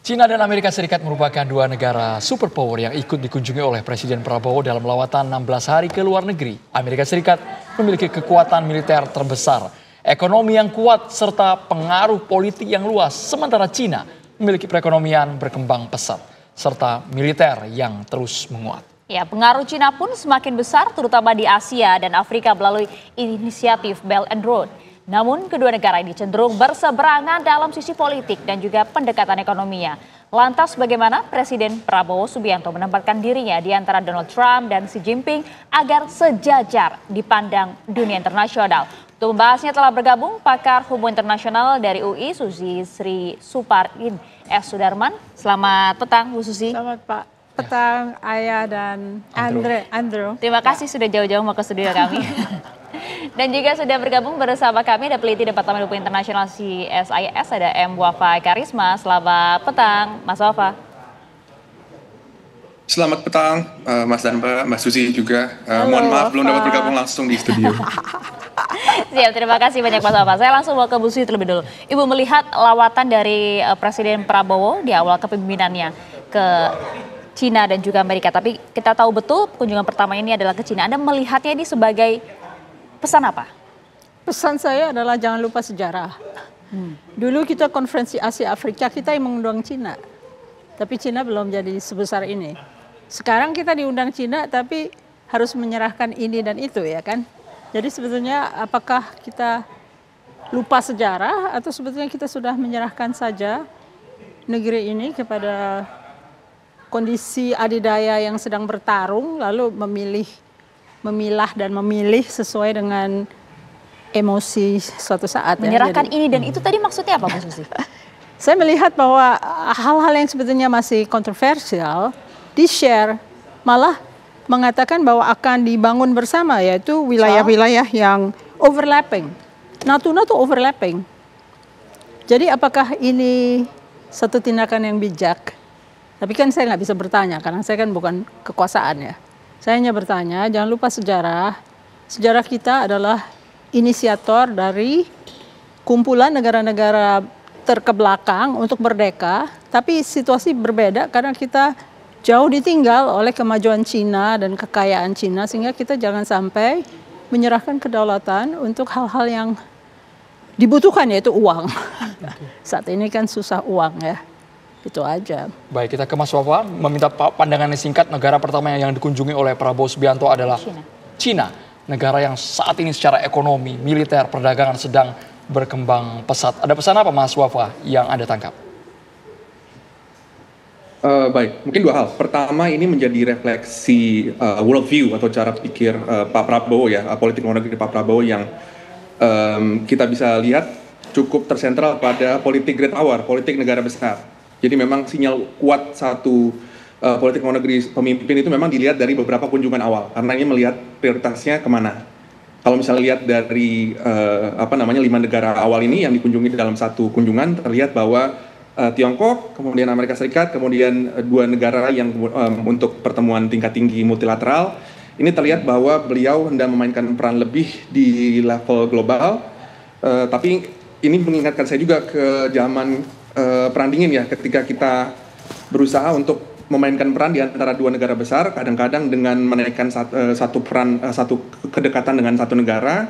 Cina dan Amerika Serikat merupakan dua negara superpower yang ikut dikunjungi oleh Presiden Prabowo dalam lawatan 16 hari ke luar negeri. Amerika Serikat memiliki kekuatan militer terbesar, ekonomi yang kuat, serta pengaruh politik yang luas. Sementara Cina memiliki perekonomian berkembang pesat, serta militer yang terus menguat. Ya, pengaruh Cina pun semakin besar terutama di Asia dan Afrika melalui inisiatif Belt and Road. Namun kedua negara ini cenderung berseberangan dalam sisi politik dan juga pendekatan ekonominya. Lantas bagaimana Presiden Prabowo Subianto menempatkan dirinya di antara Donald Trump dan Xi Jinping agar sejajar dipandang dunia internasional? Untuk membahasnya telah bergabung pakar hubungan internasional dari UI, Susi Sri Suparin S. Sudarman. Selamat petang, Bu Susi. Selamat petang, Ayah dan Andrew. Terima kasih sudah jauh-jauh mau ke studio kami. Dan juga sudah bergabung bersama kami ada peneliti Departemen Hukum Internasional CSIS, ada M. Wafa Karisma. Selamat petang, Mas Wafa. Selamat petang, Mas dan Mbak Susi juga. Mohon maaf belum dapat bergabung langsung di studio. Siap, terima kasih banyak Mas Wafa. Saya langsung mau ke Bu Susi terlebih dulu. Ibu melihat lawatan dari Presiden Prabowo di awal kepemimpinannya ke Cina dan juga Amerika. Tapi kita tahu betul kunjungan pertama ini adalah ke Cina. Anda melihatnya ini sebagai pesan apa? Pesan saya adalah jangan lupa sejarah. Dulu kita konferensi Asia Afrika kita yang mengundang Cina. Tapi Cina belum jadi sebesar ini. Sekarang kita diundang Cina tapi harus menyerahkan ini dan itu ya kan. Jadi sebetulnya apakah kita lupa sejarah atau sebetulnya kita sudah menyerahkan saja negeri ini kepada kondisi adidaya yang sedang bertarung lalu memilah dan memilih sesuai dengan emosi suatu saat. Menyerahkan ini dan itu tadi maksudnya apa, Bu Susi? Saya melihat bahwa hal-hal yang sebetulnya masih kontroversial di-share, malah mengatakan bahwa akan dibangun bersama, yaitu wilayah-wilayah yang overlapping. Natuna tuh overlapping. Jadi apakah ini satu tindakan yang bijak? Tapi kan saya nggak bisa bertanya karena saya kan bukan kekuasaan ya. Saya hanya bertanya, jangan lupa sejarah. Sejarah kita adalah inisiator dari kumpulan negara-negara terkebelakang untuk merdeka. Tapi situasi berbeda karena kita jauh ditinggal oleh kemajuan Cina dan kekayaan Cina. Sehingga kita jangan sampai menyerahkan kedaulatan untuk hal-hal yang dibutuhkan, yaitu uang. Saat ini kan susah uang ya. Itu aja. Baik, kita ke Mas Wafa, meminta pandangannya singkat. Negara pertama yang dikunjungi oleh Prabowo Subianto adalah Cina. Negara yang saat ini secara ekonomi, militer, perdagangan sedang berkembang pesat. Ada pesan apa Mas Wafa yang Anda tangkap? Baik, mungkin dua hal. Pertama, ini menjadi refleksi worldview atau cara pikir Pak Prabowo ya, politik luar negeri Pak Prabowo yang kita bisa lihat cukup tersentral pada politik great power, politik negara besar. Jadi memang sinyal kuat satu politik luar negeri pemimpin itu memang dilihat dari beberapa kunjungan awal. Karena ini melihat prioritasnya kemana. Kalau misalnya lihat dari 5 negara awal ini yang dikunjungi dalam satu kunjungan, terlihat bahwa Tiongkok, kemudian Amerika Serikat, kemudian dua negara yang untuk pertemuan tingkat tinggi multilateral, ini terlihat bahwa beliau hendak memainkan peran lebih di level global. Tapi ini mengingatkan saya juga ke zaman perang dingin ya, ketika kita berusaha untuk memainkan peran di antara dua negara besar, kadang-kadang dengan menaikkan satu kedekatan dengan satu negara,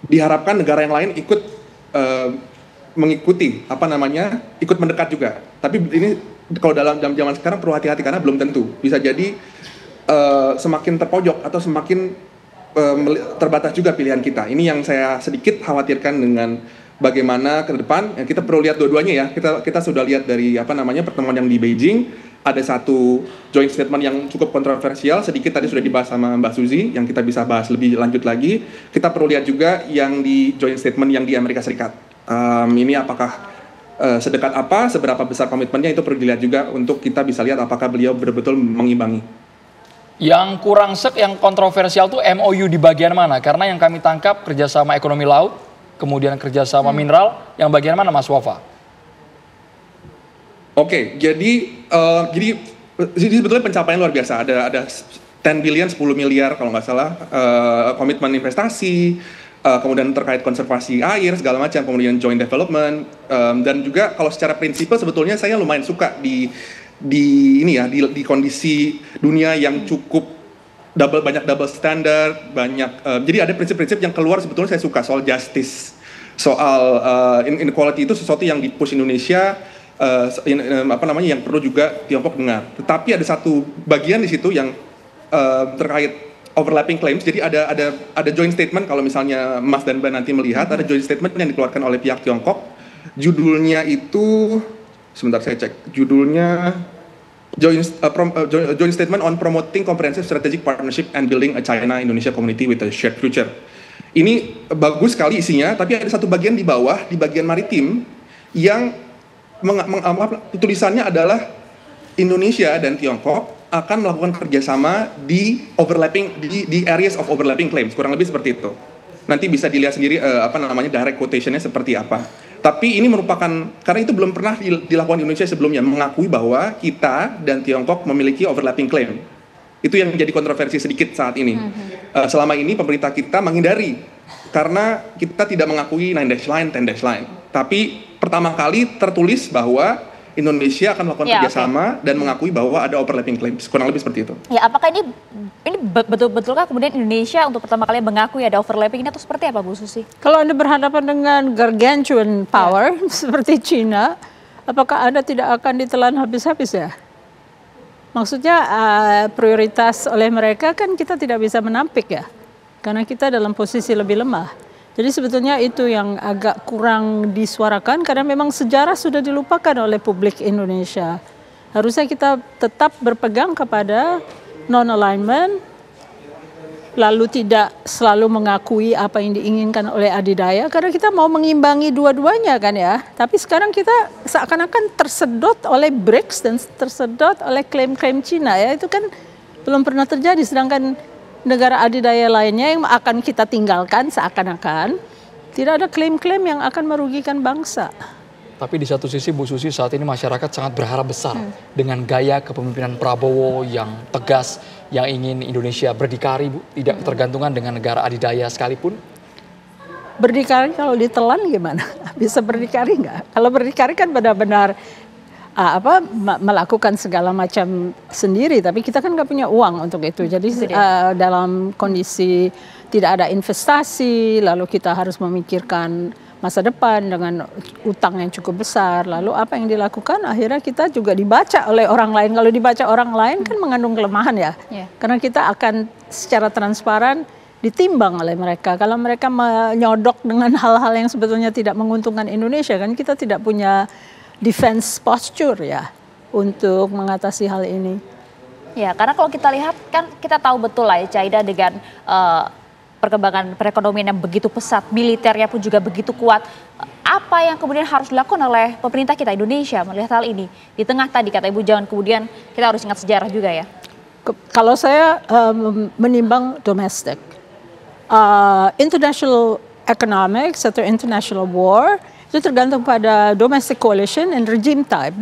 diharapkan negara yang lain ikut mengikuti, ikut mendekat juga. Tapi ini kalau dalam zaman sekarang perlu hati-hati karena belum tentu. Bisa jadi semakin terpojok atau semakin terbatas juga pilihan kita. Ini yang saya sedikit khawatirkan dengan bagaimana ke depan. Kita perlu lihat dua-duanya ya. Kita sudah lihat dari pertemuan yang di Beijing, ada satu joint statement yang cukup kontroversial, sedikit tadi sudah dibahas sama Mbak Suzy, yang kita bisa bahas lebih lanjut lagi. Kita perlu lihat juga yang di joint statement yang di Amerika Serikat. Ini apakah sedekat apa, seberapa besar komitmennya, itu perlu dilihat juga untuk kita bisa lihat apakah beliau betul-betul mengimbangi. Yang kurang yang kontroversial tuh MOU di bagian mana? Karena yang kami tangkap kerjasama ekonomi laut, kemudian kerjasama mineral, yang bagian mana Mas Wafa? Oke, jadi sebetulnya pencapaian luar biasa. Ada 10 billion, 10 miliar kalau nggak salah, komitmen investasi, kemudian terkait konservasi air segala macam, kemudian joint development, dan juga kalau secara prinsipal sebetulnya saya lumayan suka di kondisi dunia yang cukup banyak double standard, jadi ada prinsip-prinsip yang keluar sebetulnya saya suka, soal justice, soal inequality itu sesuatu yang di-push Indonesia, yang perlu juga Tiongkok dengar. Tetapi ada satu bagian di situ yang terkait overlapping claims. Jadi ada joint statement, kalau misalnya Mas dan Mbak nanti melihat, ada joint statement yang dikeluarkan oleh pihak Tiongkok. Judulnya itu, sebentar saya cek, judulnya Joint Statement on Promoting Comprehensive Strategic Partnership and Building a China-Indonesia Community with a Shared Future. Ini bagus sekali isinya, tapi ada satu bagian di bawah, di bagian maritim, yang tulisannya adalah Indonesia dan Tiongkok akan melakukan kerjasama di areas of overlapping claims, kurang lebih seperti itu. Nanti bisa dilihat sendiri direct quotation-nya seperti apa. Tapi ini merupakan, karena itu belum pernah dilakukan di Indonesia sebelumnya, mengakui bahwa kita dan Tiongkok memiliki overlapping claim. Itu yang menjadi kontroversi sedikit saat ini. Selama ini pemerintah kita menghindari, karena kita tidak mengakui 9-dash line, 10-dash line. Tapi pertama kali tertulis bahwa Indonesia akan melakukan kerjasama dan mengakui bahwa ada overlapping claims, kurang lebih seperti itu. Ya, apakah ini betul-betulkah kemudian Indonesia untuk pertama kali mengakui ada overlapping ini, atau seperti apa, Bu Susi? Kalau Anda berhadapan dengan gargantuan power seperti China, apakah Anda tidak akan ditelan habis-habis ya? Maksudnya prioritas oleh mereka kan kita tidak bisa menampik ya, karena kita dalam posisi lebih lemah. Jadi sebetulnya itu yang agak kurang disuarakan, karena memang sejarah sudah dilupakan oleh publik Indonesia. Harusnya kita tetap berpegang kepada non-alignment, lalu tidak selalu mengakui apa yang diinginkan oleh adidaya, karena kita mau mengimbangi dua-duanya kan ya. Tapi sekarang kita seakan-akan tersedot oleh BRICS dan tersedot oleh klaim-klaim Cina ya. Itu kan belum pernah terjadi, sedangkan negara adidaya lainnya yang akan kita tinggalkan seakan-akan tidak ada klaim-klaim yang akan merugikan bangsa. Tapi di satu sisi Bu Susi, saat ini masyarakat sangat berharap besar dengan gaya kepemimpinan Prabowo yang tegas, yang ingin Indonesia berdikari, Bu, tidak ketergantungan dengan negara adidaya sekalipun. Berdikari kalau ditelan gimana? Bisa berdikari nggak? Kalau berdikari kan benar-benar melakukan segala macam sendiri, tapi kita kan nggak punya uang untuk itu. Jadi dalam kondisi tidak ada investasi, lalu kita harus memikirkan masa depan dengan utang yang cukup besar, lalu apa yang dilakukan akhirnya kita juga dibaca oleh orang lain. Kalau dibaca orang lain kan mengandung kelemahan ya, karena kita akan secara transparan ditimbang oleh mereka. Kalau mereka menyodok dengan hal-hal yang sebetulnya tidak menguntungkan Indonesia, kan kita tidak punya defense posture ya untuk mengatasi hal ini. Ya, karena kalau kita lihat kan kita tahu betul lah ya, Caida, dengan perkembangan perekonomian yang begitu pesat, militernya pun juga begitu kuat. Apa yang kemudian harus dilakukan oleh pemerintah kita Indonesia melihat hal ini? Di tengah tadi kata Ibu, jangan kemudian kita harus ingat sejarah juga ya. Kalau saya menimbang domestik, international economics atau international war itu tergantung pada domestic coalition and regime type.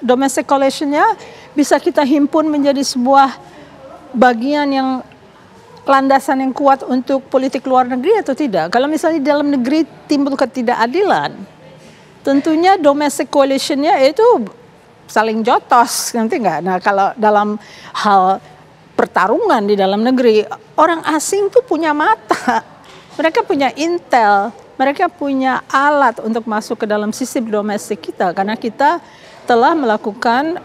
Domestic coalitionnya bisa kita himpun menjadi sebuah bagian yang landasan yang kuat untuk politik luar negeri atau tidak. Kalau misalnya di dalam negeri timbul ketidakadilan, tentunya domestic coalitionnya itu saling jotos, nanti enggak. Nah, kalau dalam hal pertarungan di dalam negeri, orang asing tuh punya mata, mereka punya intel, mereka punya alat untuk masuk ke dalam sistem domestik kita, karena kita telah melakukan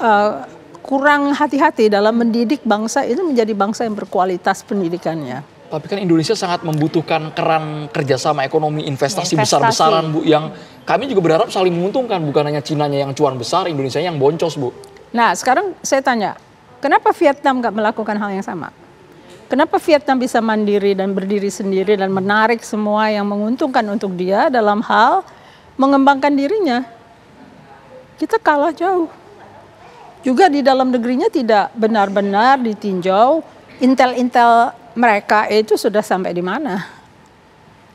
kurang hati-hati dalam mendidik bangsa itu menjadi bangsa yang berkualitas pendidikannya. Tapi kan Indonesia sangat membutuhkan keran kerjasama ekonomi investasi besar-besaran, Bu, yang kami juga berharap saling menguntungkan, bukan hanya Cinanya yang cuan besar, Indonesia yang boncos, Bu. Nah, sekarang saya tanya, kenapa Vietnam nggak melakukan hal yang sama? Kenapa Vietnam bisa mandiri dan berdiri sendiri dan menarik semua yang menguntungkan untuk dia dalam hal mengembangkan dirinya? Kita kalah jauh. Juga di dalam negerinya tidak benar-benar ditinjau intel-intel mereka itu sudah sampai di mana.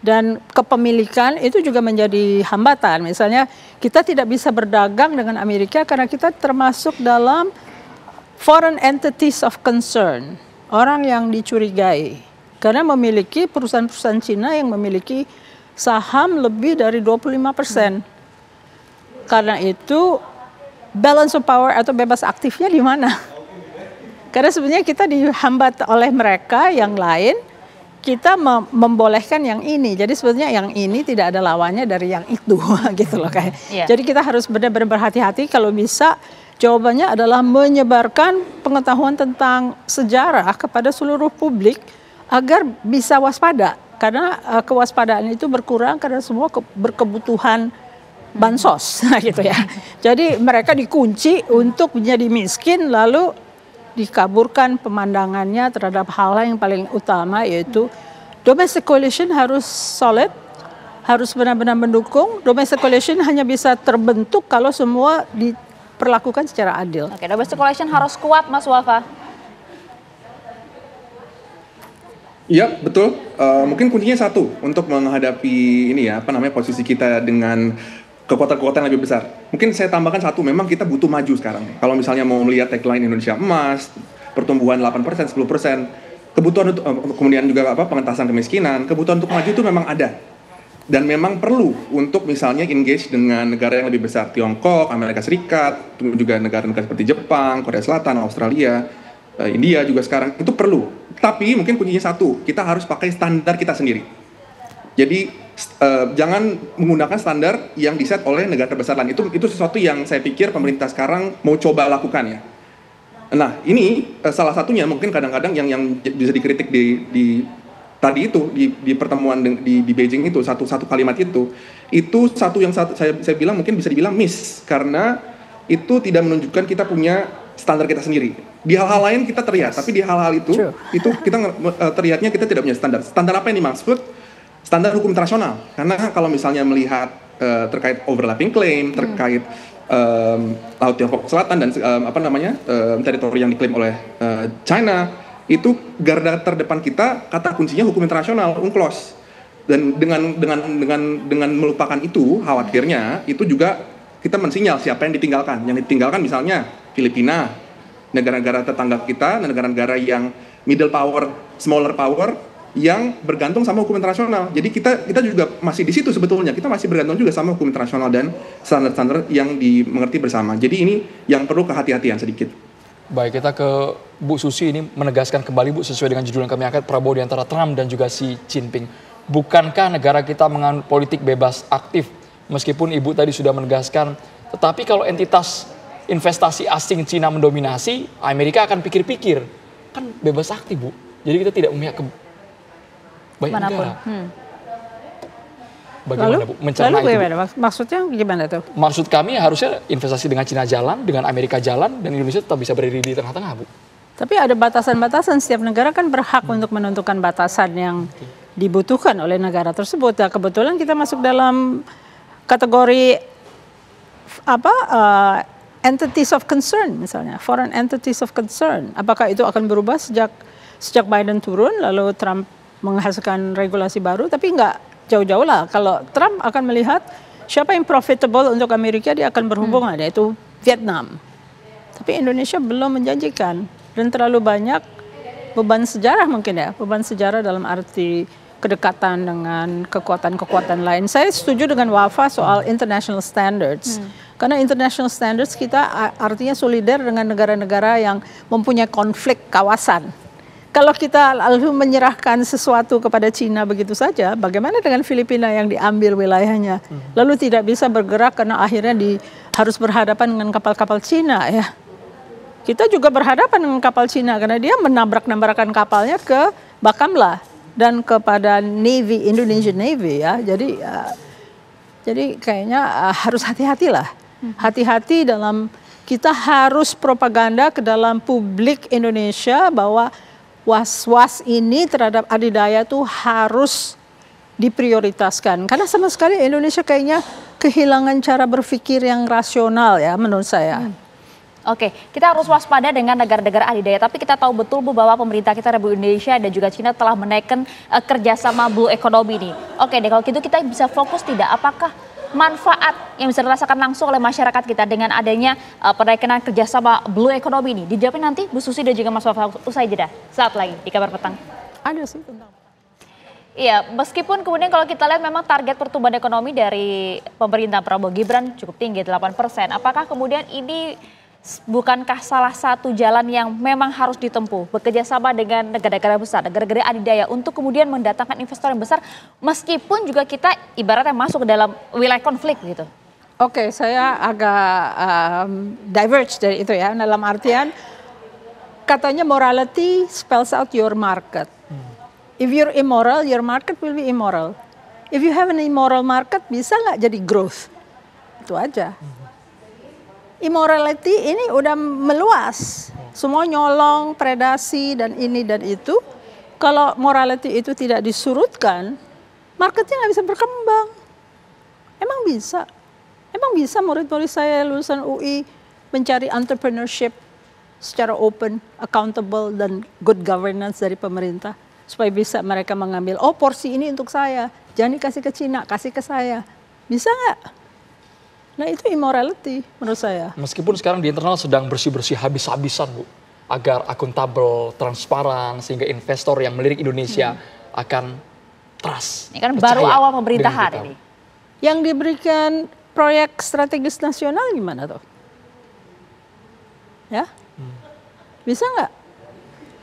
Dan kepemilikan itu juga menjadi hambatan. Misalnya kita tidak bisa berdagang dengan Amerika karena kita termasuk dalam foreign entities of concern. Orang yang dicurigai. karena memiliki perusahaan-perusahaan Cina yang memiliki saham lebih dari 25%. Karena itu balance of power atau bebas aktifnya di mana? Karena sebenarnya kita dihambat oleh mereka yang lain, kita membolehkan yang ini. Jadi sebenarnya yang ini tidak ada lawannya dari yang itu gitu loh kayak. Jadi kita harus benar-benar berhati-hati. Kalau bisa jawabannya adalah menyebarkan pengetahuan tentang sejarah kepada seluruh publik agar bisa waspada. Karena kewaspadaan itu berkurang karena semua berkebutuhan bansos gitu ya. Jadi mereka dikunci untuk menjadi miskin lalu dikaburkan pemandangannya terhadap hal yang paling utama, yaitu domestic coalition harus solid, harus benar-benar mendukung. Domestic coalition hanya bisa terbentuk kalau semua diperlakukan secara adil. Oke, domestic coalition harus kuat, Mas Wafa. Iya, betul. Mungkin kuncinya satu untuk menghadapi ini ya, posisi kita dengan kekuatan-kekuatan lebih besar. Mungkin saya tambahkan satu, memang kita butuh maju sekarang. Kalau misalnya mau melihat tagline Indonesia Emas, pertumbuhan 8%, 10%, kebutuhan untuk, kemudian juga pengentasan kemiskinan, kebutuhan untuk maju itu memang ada. Dan memang perlu untuk misalnya engage dengan negara yang lebih besar, Tiongkok, Amerika Serikat, juga negara-negara seperti Jepang, Korea Selatan, Australia, India juga sekarang, itu perlu. Tapi mungkin kuncinya satu, kita harus pakai standar kita sendiri. Jadi jangan menggunakan standar yang diset oleh negara besar lain. Itu sesuatu yang saya pikir pemerintah sekarang mau coba lakukan ya. Nah ini salah satunya mungkin kadang-kadang yang bisa dikritik di tadi itu di pertemuan di Beijing itu satu kalimat itu satu yang saya bilang mungkin bisa dibilang miss karena itu tidak menunjukkan kita punya standar kita sendiri. Di hal-hal lain kita terlihat, tapi di hal-hal itu kita terlihatnya kita tidak punya standar. Standar apa yang dimaksud? Standar hukum internasional, karena kalau misalnya melihat terkait overlapping claim, terkait Laut Tiongkok Selatan dan teritori yang diklaim oleh China, itu garda terdepan kita, kata kuncinya hukum internasional, UNCLOS. Dan dengan melupakan itu, khawatirnya itu juga kita mensinyal siapa yang ditinggalkan. Yang ditinggalkan misalnya Filipina, negara-negara tetangga kita, negara-negara yang middle power, smaller power, yang bergantung sama hukum internasional. Jadi kita juga masih di situ sebetulnya. Kita masih bergantung juga sama hukum internasional dan standar-standar yang dimengerti bersama. Jadi ini yang perlu kehati-hatian sedikit. Baik, kita ke Bu Susi ini menegaskan kembali Bu sesuai dengan judul yang kami angkat, Prabowo di antara Trump dan juga Xi Jinping. Bukankah negara kita menganut politik bebas aktif? Meskipun Ibu tadi sudah menegaskan, tetapi kalau entitas investasi asing Cina mendominasi, Amerika akan pikir-pikir. Kan bebas aktif Bu. Jadi kita tidak memihak ke banyak negara. Bagaimana Bu mencerna itu? Maksudnya gimana tuh? Maksud kami harusnya investasi dengan Cina jalan, dengan Amerika jalan, dan Indonesia tetap bisa berdiri di tengah-tengah Bu. Tapi ada batasan-batasan, setiap negara kan berhak untuk menentukan batasan yang dibutuhkan oleh negara tersebut. Nah, kebetulan kita masuk dalam kategori entities of concern misalnya, foreign entities of concern. Apakah itu akan berubah sejak Biden turun lalu Trump menghasilkan regulasi baru? Tapi nggak jauh-jauh lah. Kalau Trump akan melihat siapa yang profitable untuk Amerika, dia akan berhubungan, yaitu Vietnam. Tapi Indonesia belum menjanjikan dan terlalu banyak beban sejarah mungkin ya, beban sejarah dalam arti kedekatan dengan kekuatan-kekuatan lain. Saya setuju dengan Wafa soal international standards. Karena international standards kita artinya solider dengan negara-negara yang mempunyai konflik kawasan. Kalau kita lalu menyerahkan sesuatu kepada Cina begitu saja, bagaimana dengan Filipina yang diambil wilayahnya, lalu tidak bisa bergerak karena akhirnya harus berhadapan dengan kapal-kapal Cina ya. Kita juga berhadapan dengan kapal Cina karena dia menabrak-nabrakan kapalnya ke Bakamla dan kepada Navy, Indonesian Navy ya. Jadi kayaknya harus hati-hatilah. Hati-hati dalam kita harus propaganda ke dalam publik Indonesia bahwa was-was ini terhadap adidaya itu harus diprioritaskan. Karena sama sekali Indonesia kayaknya kehilangan cara berpikir yang rasional ya menurut saya. Oke, kita harus waspada dengan negara-negara adidaya. Tapi kita tahu betul Bu bahwa pemerintah kita Republik Indonesia dan juga Cina telah menaikkan kerjasama Blue Economy ini. Oke deh, kalau gitu kita bisa fokus tidak? Apakah manfaat yang bisa dirasakan langsung oleh masyarakat kita dengan adanya penaikan kerjasama Blue Economy ini? Dijawabin nanti Bu Susi dan juga Mas Wafa usai jeda. Saat lagi di Kabar Petang. Ada sih tentang. Iya, meskipun kemudian kalau kita lihat memang target pertumbuhan ekonomi dari pemerintah Prabowo Gibran cukup tinggi 8%. Apakah kemudian ini bukankah salah satu jalan yang memang harus ditempuh, bekerja sama dengan negara-negara besar, negara-negara adidaya untuk kemudian mendatangkan investor yang besar meskipun juga kita ibaratnya masuk ke dalam wilayah konflik gitu. Oke, saya agak diverge dari itu ya, dalam artian katanya morality spells out your market. If you're immoral, your market will be immoral. If you have an immoral market, bisa nggak jadi growth? Itu aja. Immorality ini udah meluas. Semua nyolong, predasi, dan ini dan itu. Kalau morality itu tidak disurutkan, marketnya nggak bisa berkembang. Emang bisa? Emang bisa murid-murid saya lulusan UI mencari entrepreneurship secara open, accountable, dan good governance dari pemerintah? Supaya bisa mereka mengambil, oh porsi ini untuk saya, jangan dikasih ke Cina, kasih ke saya. Bisa nggak? Nah itu immorality menurut saya. Meskipun sekarang di internal sedang bersih-bersih habis-habisan Bu, agar akuntabel, transparan, sehingga investor yang melirik Indonesia akan trust. Ini kan baru awal pemerintahan ini. Yang diberikan proyek strategis nasional gimana tuh? Ya, bisa nggak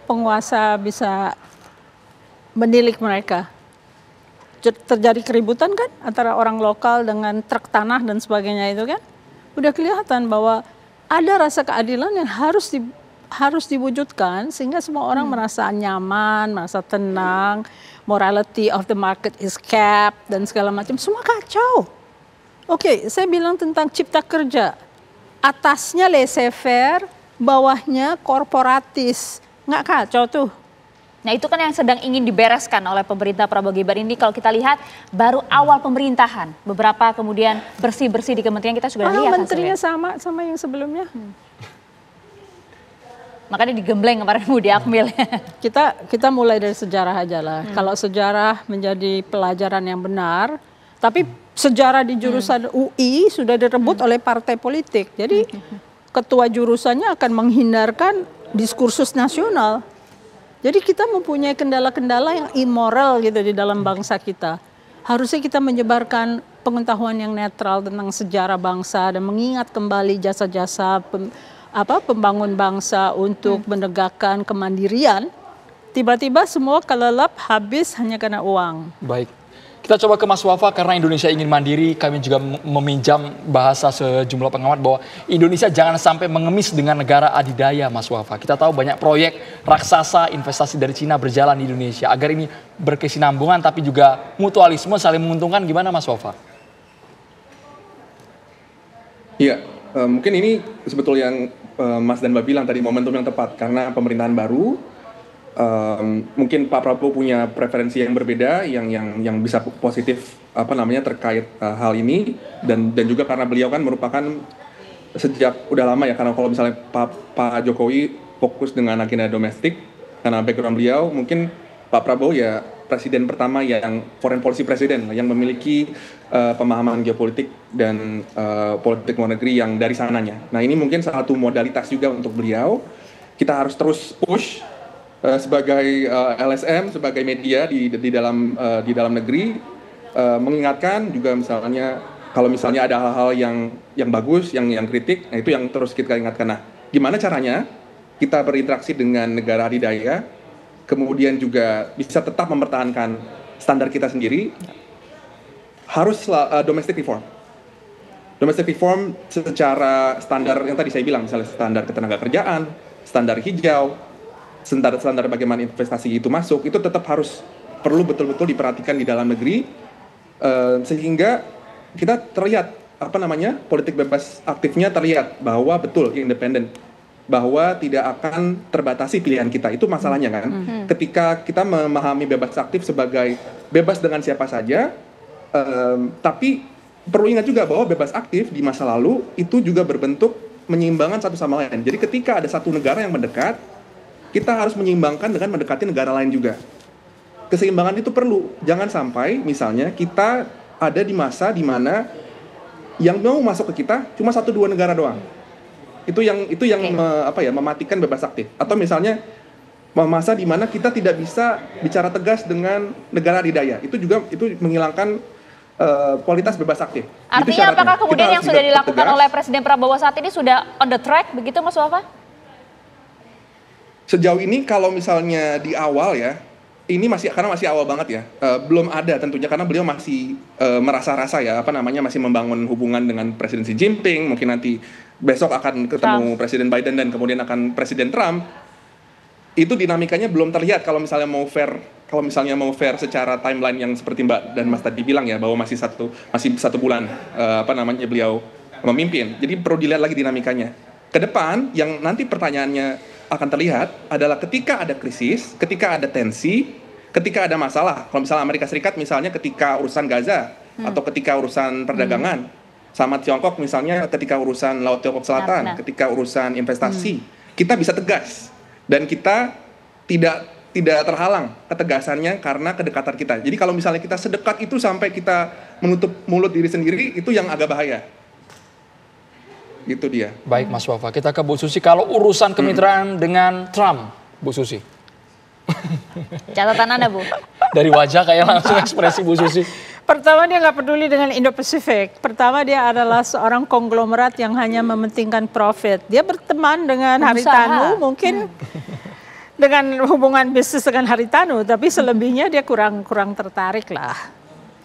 penguasa bisa menilik mereka? Terjadi keributan kan antara orang lokal dengan truk tanah dan sebagainya itu kan? Udah kelihatan bahwa ada rasa keadilan yang harus diwujudkan sehingga semua orang merasa nyaman, merasa tenang, morality of the market is capped dan segala macam. Semua kacau. Oke, saya bilang tentang cipta kerja. Atasnya laissez-faire, bawahnya korporatis. Nggak kacau tuh. Nah itu kan yang sedang ingin dibereskan oleh pemerintah Prabowo Gibran ini. Kalau kita lihat baru awal pemerintahan, beberapa kemudian bersih-bersih di kementerian kita sudah lihat menterinya sama yang sebelumnya. Makanya digembleng kemarin Budi Akmil. Kita mulai dari sejarah aja lah. Kalau sejarah menjadi pelajaran yang benar, tapi sejarah di jurusan UI sudah direbut oleh partai politik. Jadi ketua jurusannya akan menghindarkan diskursus nasional. Jadi kita mempunyai kendala-kendala yang immoral gitu di dalam bangsa kita. Harusnya kita menyebarkan pengetahuan yang netral tentang sejarah bangsa dan mengingat kembali jasa-jasa pembangun bangsa untuk menegakkan kemandirian. Tiba-tiba semua kelelap habis hanya karena uang. Baik. Kita coba ke Mas Wafa, karena Indonesia ingin mandiri, kami juga meminjam bahasa sejumlah pengamat bahwa Indonesia jangan sampai mengemis dengan negara adidaya, Mas Wafa. Kita tahu banyak proyek raksasa investasi dari Cina berjalan di Indonesia. Agar ini berkesinambungan tapi juga mutualisme saling menguntungkan, gimana Mas Wafa? Iya, mungkin ini sebetulnya yang Mas dan Mbak bilang tadi, momentum yang tepat. Karena pemerintahan baru, mungkin Pak Prabowo punya preferensi yang berbeda yang bisa positif terkait hal ini, dan juga karena beliau kan merupakan sejak udah lama ya, karena kalau misalnya Pak Jokowi fokus dengan agenda domestik karena background beliau, mungkin Pak Prabowo ya presiden pertama yang foreign policy presiden yang memiliki pemahaman geopolitik dan politik luar negeri yang dari sananya. Nah ini mungkin salah satu modalitas juga untuk beliau. Kita harus terus push sebagai LSM, sebagai media di dalam negeri, mengingatkan juga misalnya kalau misalnya ada hal-hal yang bagus, yang kritik, nah itu yang terus kita ingatkan. Nah, gimana caranya kita berinteraksi dengan negara adidaya, kemudian juga bisa tetap mempertahankan standar kita sendiri, harus domestic reform. Domestic reform secara standar yang tadi saya bilang, misalnya standar ketenagakerjaan, standar hijau, standar bagaimana investasi itu masuk, itu tetap perlu betul-betul diperhatikan di dalam negeri, sehingga kita terlihat politik bebas aktifnya terlihat bahwa betul independen, bahwa tidak akan terbatasi pilihan kita. Itu masalahnya kan. Ketika kita memahami bebas aktif sebagai bebas dengan siapa saja, tapi perlu ingat juga bahwa bebas aktif di masa lalu itu juga berbentuk menyeimbangkan satu sama lain. Jadi ketika ada satu negara yang mendekat, kita harus menyeimbangkan dengan mendekati negara lain juga. Keseimbangan itu perlu. Jangan sampai misalnya kita ada di masa di mana yang mau masuk ke kita cuma 1-2 negara doang. Itu yang mematikan bebas aktif. Atau misalnya masa di mana kita tidak bisa bicara tegas dengan negara adidaya. Itu menghilangkan kualitas bebas aktif. Artinya apakah kemudian yang sudah dilakukan oleh Presiden Prabowo saat ini sudah on the track begitu Mas Wafa? Sejauh ini kalau misalnya di awal ya, ini karena masih awal banget ya, belum ada tentunya karena beliau masih merasa-rasa ya, masih membangun hubungan dengan Presiden Xi Jinping, mungkin nanti besok akan ketemu Presiden Biden dan kemudian akan Presiden Trump. Itu dinamikanya belum terlihat kalau misalnya mau fair secara timeline yang seperti Mbak dan Mas tadi bilang ya, bahwa masih satu bulan beliau memimpin. Jadi perlu dilihat lagi dinamikanya. Ke depan yang nanti pertanyaannya akan terlihat adalah ketika ada krisis, ketika ada tensi, ketika ada masalah. Kalau misalnya Amerika Serikat misalnya ketika urusan Gaza atau ketika urusan perdagangan, sama Tiongkok misalnya ketika urusan Laut Tiongkok Selatan, ketika urusan investasi, kita bisa tegas dan kita tidak terhalang ketegasannya karena kedekatan kita. Jadi kalau misalnya kita sedekat itu sampai kita menutup mulut diri sendiri, itu yang agak bahaya. Gitu dia. Baik Mas Wafa, kita ke Bu Susi. Kalau urusan kemitraan dengan Trump, Bu Susi. Catatan Anda, Bu. Dari wajah kayak langsung ekspresi Bu Susi. Pertama, dia nggak peduli dengan Indo-Pasifik. Pertama, dia adalah seorang konglomerat yang hanya mementingkan profit. Dia berteman dengan Haritanu, mungkin dengan hubungan bisnis dengan Haritanu, tapi selebihnya dia kurang tertarik lah.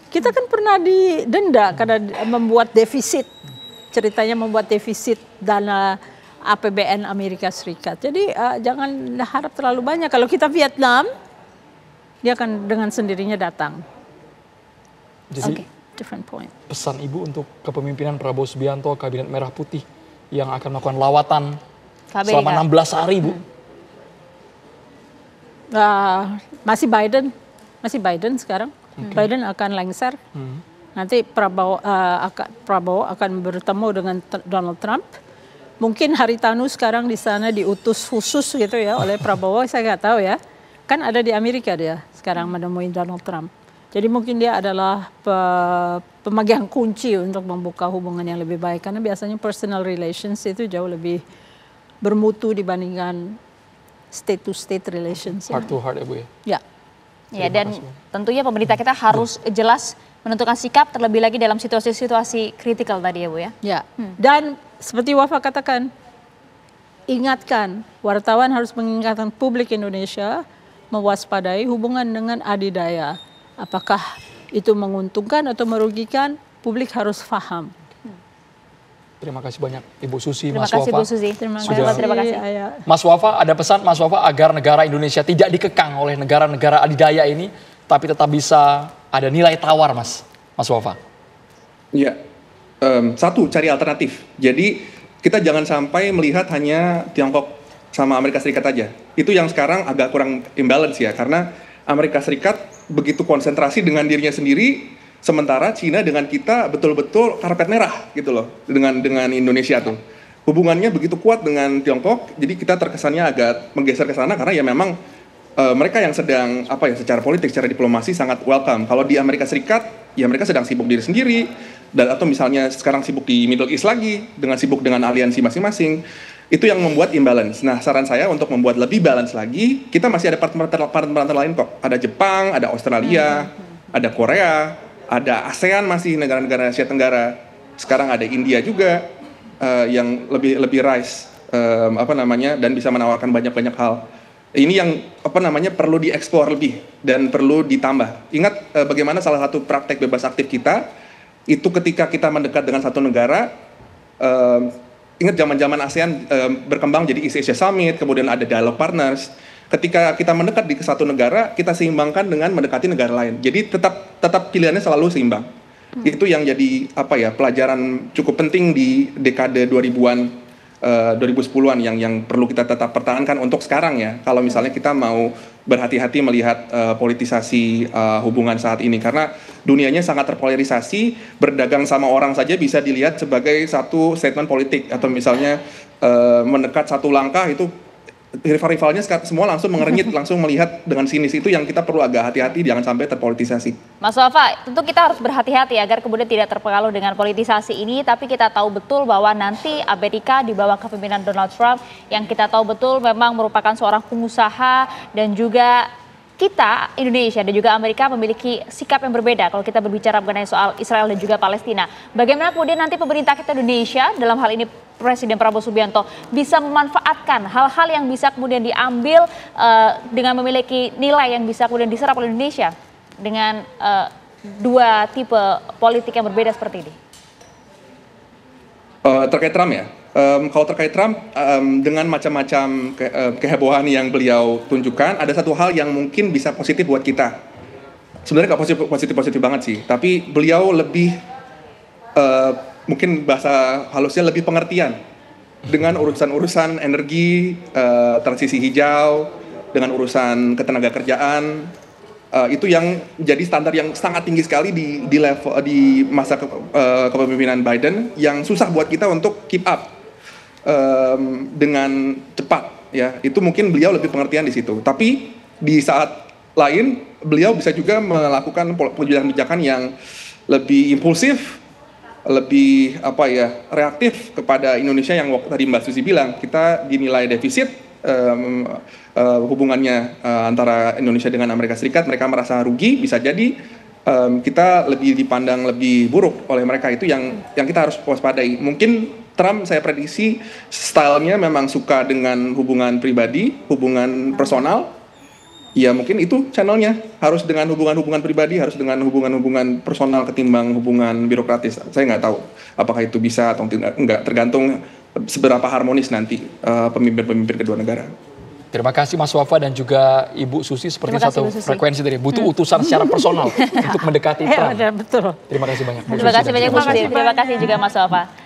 Kita kan pernah didenda karena membuat defisit. Ceritanya membuat defisit dana APBN Amerika Serikat. Jadi jangan harap terlalu banyak. Kalau kita Vietnam, dia akan dengan sendirinya datang. Jadi different point. Pesan Ibu untuk kepemimpinan Prabowo Subianto, Kabinet Merah Putih yang akan melakukan lawatan selama 16 hari, Bu. Masih Biden sekarang. Biden akan lengser. Nanti Prabowo akan bertemu dengan Donald Trump. Mungkin Haritanu sekarang di sana diutus khusus gitu ya oleh Prabowo, saya nggak tahu ya. Kan ada di Amerika dia sekarang menemui Donald Trump. Jadi mungkin dia adalah pemegang kunci untuk membuka hubungan yang lebih baik. Karena biasanya personal relations itu jauh lebih bermutu dibandingkan state to state relations. Heart to heart ya Bu ya? Ya. Ya, dan tentunya pemerintah kita harus jelas menentukan sikap terlebih lagi dalam situasi-situasi kritikal tadi ya Bu ya. Ya, dan seperti Wafa katakan, ingatkan, wartawan harus mengingatkan publik Indonesia mewaspadai hubungan dengan adidaya. Apakah itu menguntungkan atau merugikan, publik harus paham. Terima kasih banyak Ibu Susi, Terima Mas kasih Wafa. Bu Susi. Terima kasih. Mas Wafa, ada pesan Mas Wafa agar negara Indonesia tidak dikekang oleh negara-negara adidaya ini, tapi tetap bisa ada nilai tawar, Mas Wafa. Iya, satu cari alternatif. Jadi kita jangan sampai melihat hanya Tiongkok sama Amerika Serikat aja. Itu yang sekarang agak kurang imbalance ya, karena Amerika Serikat begitu konsentrasi dengan dirinya sendiri, sementara Cina dengan kita betul-betul karpet merah gitu loh, dengan Indonesia tuh. Hubungannya begitu kuat dengan Tiongkok, jadi kita terkesannya agak menggeser ke sana karena ya memang mereka yang sedang secara politik, secara diplomasi sangat welcome. Kalau di Amerika Serikat, ya mereka sedang sibuk diri sendiri, dan atau misalnya sekarang sibuk di Middle East lagi, sibuk dengan aliansi masing-masing. Itu yang membuat imbalance. Nah, saran saya untuk membuat lebih balance lagi, kita masih ada partner lain kok. Ada Jepang, ada Australia, ada Korea, ada ASEAN masih negara-negara Asia Tenggara. Sekarang ada India juga yang lebih rise dan bisa menawarkan banyak hal. Ini yang perlu dieksplor lebih dan perlu ditambah. Ingat bagaimana salah satu praktek bebas aktif kita itu ketika kita mendekat dengan satu negara. Ingat zaman-zaman ASEAN berkembang jadi East Asia Summit, kemudian ada Dialogue Partners. Ketika kita mendekat di satu negara, kita seimbangkan dengan mendekati negara lain. Jadi tetap pilihannya selalu seimbang. Itu yang jadi pelajaran cukup penting di dekade 2000-an, 2010-an yang perlu kita tetap pertahankan untuk sekarang ya. Kalau misalnya kita mau berhati-hati melihat politisasi hubungan saat ini, karena dunianya sangat terpolarisasi, berdagang sama orang saja bisa dilihat sebagai satu statement politik, atau misalnya mendekat satu langkah itu rival-rivalnya semua langsung mengernyit, langsung melihat dengan sinis. Itu yang kita perlu agak hati-hati, jangan sampai terpolitisasi. Mas Wafa, tentu kita harus berhati-hati agar kemudian tidak terpengaruh dengan politisasi ini, tapi kita tahu betul bahwa nanti Amerika di bawah kepemimpinan Donald Trump yang kita tahu betul memang merupakan seorang pengusaha, dan juga kita, Indonesia dan juga Amerika memiliki sikap yang berbeda kalau kita berbicara mengenai soal Israel dan juga Palestina. Bagaimana kemudian nanti pemerintah kita Indonesia, dalam hal ini Presiden Prabowo Subianto, bisa memanfaatkan hal-hal yang bisa kemudian diambil dengan memiliki nilai yang bisa kemudian diserap oleh Indonesia dengan dua tipe politik yang berbeda seperti ini? Terkait Trump ya, kalau terkait Trump, dengan macam-macam kehebohan yang beliau tunjukkan, ada satu hal yang mungkin bisa positif buat kita. Sebenarnya nggak positif banget sih, tapi beliau lebih, mungkin bahasa halusnya lebih pengertian dengan urusan-urusan energi, transisi hijau, dengan urusan ketenaga kerjaan. Itu yang jadi standar yang sangat tinggi sekali di masa kepemimpinan Biden, yang susah buat kita untuk keep up dengan cepat, ya. Itu mungkin beliau lebih pengertian di situ. Tapi di saat lain beliau bisa juga melakukan kebijakan-kebijakan yang lebih impulsif, lebih reaktif kepada Indonesia, yang tadi Mbak Susi bilang kita dinilai defisit hubungannya antara Indonesia dengan Amerika Serikat. Mereka merasa rugi, bisa jadi kita lebih dipandang lebih buruk oleh mereka. Itu yang kita harus waspadai. Mungkin Trump, saya prediksi stylenya memang suka dengan hubungan pribadi, hubungan personal. Ya mungkin itu channelnya, harus dengan hubungan-hubungan pribadi, harus dengan hubungan-hubungan personal ketimbang hubungan birokratis. Saya nggak tahu apakah itu bisa atau tidak, tergantung seberapa harmonis nanti pemimpin-pemimpin kedua negara. Terima kasih Mas Wafa dan juga Ibu Susi, seperti satu frekuensi tadi, butuh utusan secara personal untuk mendekati Trump. Betul. Terima kasih banyak. Terima kasih banyak Bu Susi, terima kasih juga Mas Wafa.